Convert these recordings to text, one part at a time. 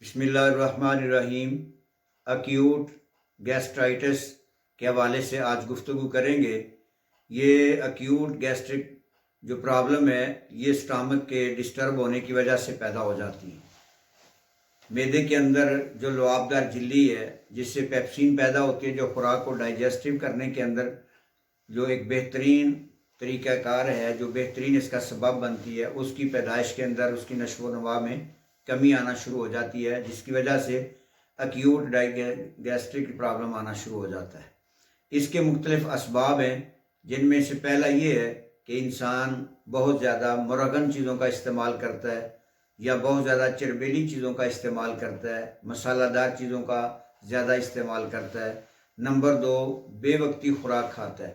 बिस्मिल्लाहिर्रहमानिर्रहीम। Acute gastritis के हवाले से आज गुफ्तगू करेंगे। ये एक्यूट गैस्ट्रिक जो प्रॉब्लम है ये स्टमक के डिस्टर्ब होने की वजह से पैदा हो जाती है। मैदे के अंदर जो लुआबदार झिल्ली है जिससे पेप्सिन पैदा होती है, जो खुराक को डाइजेस्टिव करने के अंदर जो एक बेहतरीन तरीक़ाकार है, जो बेहतरीन इसका सबब बनती है, उसकी पैदाइश के अंदर उसकी नशो व नवा में कमी आना शुरू हो जाती है, जिसकी वजह से एक्यूट गैस्ट्रिक प्रॉब्लम आना शुरू हो जाता है। इसके मुख्तलिफ असबाब हैं, जिनमें से पहला ये है कि इंसान बहुत ज़्यादा मुरगन चीज़ों का इस्तेमाल करता है या बहुत ज़्यादा चरबीली चीज़ों का इस्तेमाल करता है, मसालादार चीज़ों का ज़्यादा इस्तेमाल करता है। नंबर 2, बेवक्ती खुराक खाता है,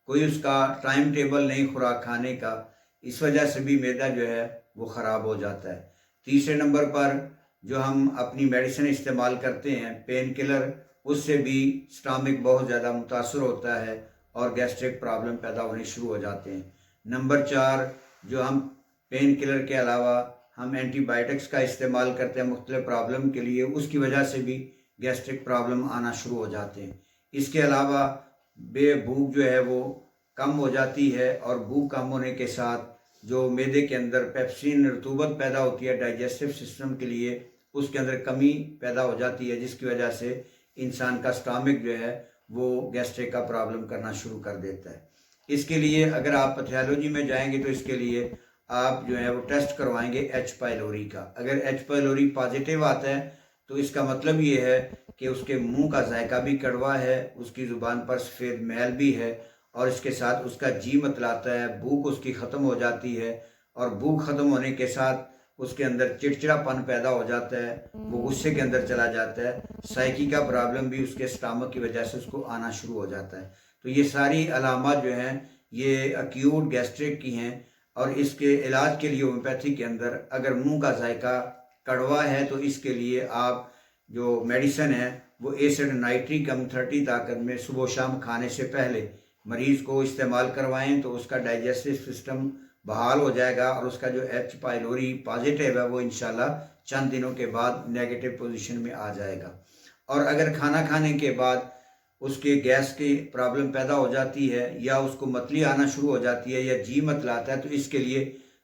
कोई उसका टाइम टेबल नहीं खुराक खाने का, इस वजह से भी मैदा जो है वो ख़राब हो जाता है। तीसरे नंबर पर जो हम अपनी मेडिसिन इस्तेमाल करते हैं पेन किलर, उससे भी स्टमक बहुत ज़्यादा मुतासर होता है और गैस्ट्रिक प्रॉब्लम पैदा होने शुरू हो जाते हैं। नंबर 4, जो हम पेन किलर के अलावा हम एंटीबायोटिक्स का इस्तेमाल करते हैं मुख्तलिफ प्रॉब्लम के लिए, उसकी वजह से भी गैस्ट्रिक प्रॉब्लम आना शुरू हो जाते हैं। इसके अलावा भूख जो है वो कम हो जाती है और भूख कम होने के साथ जो मैदे के अंदर पेप्सिन रतूबत पैदा होती है डाइजेस्टिव सिस्टम के लिए, उसके अंदर कमी पैदा हो जाती है, जिसकी वजह से इंसान का स्टमक जो है वो गैस्ट्रिक का प्रॉब्लम करना शुरू कर देता है। इसके लिए अगर आप पैथोलॉजी में जाएंगे तो इसके लिए आप जो है वो टेस्ट करवाएंगे एच पाइलोरी का। अगर एच पाइलोरी पॉजिटिव आता है तो इसका मतलब ये है कि उसके मुंह का जायका भी कड़वा है, उसकी ज़ुबान पर सफ़ेद मैल भी है और इसके साथ उसका जी मतलाता है, भूख उसकी ख़त्म हो जाती है और भूख ख़त्म होने के साथ उसके अंदर चिड़चिड़ापन पैदा हो जाता है, वो गुस्से के अंदर चला जाता है, साइकी का प्रॉब्लम भी उसके स्टमक की वजह से उसको आना शुरू हो जाता है। तो ये सारी अलामत जो हैं ये एक्यूट गैस्ट्रिक की हैं और इसके इलाज के लिए होम्योपैथी के अंदर अगर मुंह का जायका कड़वा है तो इसके लिए आप जो मेडिसिन है वो एसिड नाइट्रिक कम 30 ताकत में सुबह शाम खाने से पहले मरीज़ को इस्तेमाल करवाएं तो उसका डाइजेस्टिव सिस्टम बहाल हो जाएगा और उसका जो एच पाइलोरी पॉजिटिव है वो इंशाल्लाह चंद दिनों के बाद नेगेटिव पोजीशन में आ जाएगा। और अगर खाना खाने के बाद उसके गैस की प्रॉब्लम पैदा हो जाती है या उसको मतली आना शुरू हो जाती है या जी मतलाता है तो इसके लिए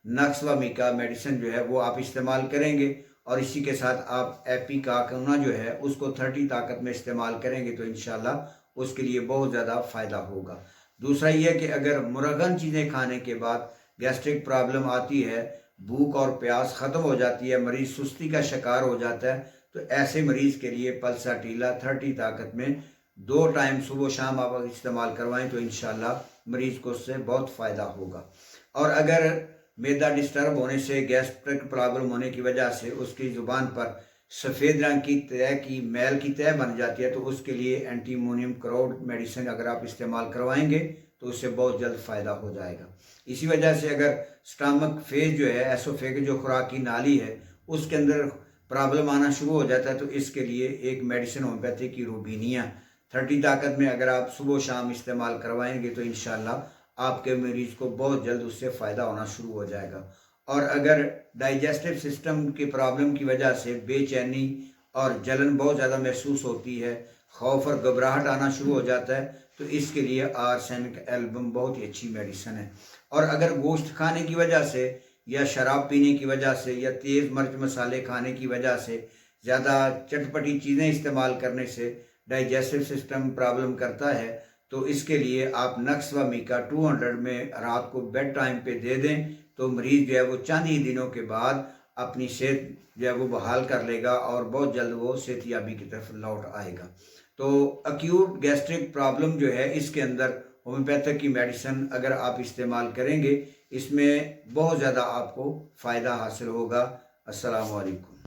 नक्स व मिका मेडिसिन जो है वो आप इस्तेमाल करेंगे और इसी के साथ आप एपिकाकना जो है उसको 30 ताकत में इस्तेमाल करेंगे तो इंशाल्लाह उसके लिए बहुत ज़्यादा फ़ायदा होगा। दूसरा ये कि अगर मुरगन चीज़ें खाने के बाद गैस्ट्रिक प्रॉब्लम आती है, भूख और प्यास ख़त्म हो जाती है, मरीज़ सुस्ती का शिकार हो जाता है, तो ऐसे मरीज़ के लिए पल्साटीला 30 ताकत में 2 टाइम सुबह शाम आप इस्तेमाल करवाएं तो इंशाल्लाह मरीज़ को उससे बहुत फ़ायदा होगा। और अगर मैदा डिस्टर्ब होने से गैस्ट्रिक प्रॉब्लम होने की वजह से उसकी ज़ुबान पर सफ़ेद रंग की तह की मैल की तह बन जाती है तो उसके लिए एंटीमोनियम क्लोराइड मेडिसिन अगर आप इस्तेमाल करवाएंगे तो उससे बहुत जल्द फ़ायदा हो जाएगा। इसी वजह से अगर स्टमक फेज जो है एसोफेग जो खुराक की नाली है उसके अंदर प्रॉब्लम आना शुरू हो जाता है तो इसके लिए एक मेडिसिन होम्योपैथी की रूबीनिया 30 ताकत में अगर आप सुबह शाम इस्तेमाल करवाएंगे तो इंशाल्लाह आपके मरीज़ को बहुत जल्द उससे फ़ायदा होना शुरू हो जाएगा। और अगर डाइजेस्टिव सिस्टम की प्रॉब्लम की वजह से बेचैनी और जलन बहुत ज़्यादा महसूस होती है, खौफ और घबराहट आना शुरू हो जाता है तो इसके लिए आर्सेनिक एल्बम बहुत ही अच्छी मेडिसिन है। और अगर गोश्त खाने की वजह से या शराब पीने की वजह से या तेज़ मिर्च मसाले खाने की वजह से ज़्यादा चटपटी चीज़ें इस्तेमाल करने से डाइजेस्टिव सिस्टम प्रॉब्लम करता है तो इसके लिए आप नक्स व मिका 200 में रात को बेड टाइम पे दे दें तो मरीज़ जो है वो चंद ही दिनों के बाद अपनी सेहत जो है वो बहाल कर लेगा और बहुत जल्द वो सेहतयाबी की तरफ लौट आएगा। तो एक्यूट गैस्ट्रिक प्रॉब्लम जो है इसके अंदर होम्योपैथिक की मेडिसिन अगर आप इस्तेमाल करेंगे इसमें बहुत ज़्यादा आपको फ़ायदा हासिल होगा। अस्सलाम वालेकुम।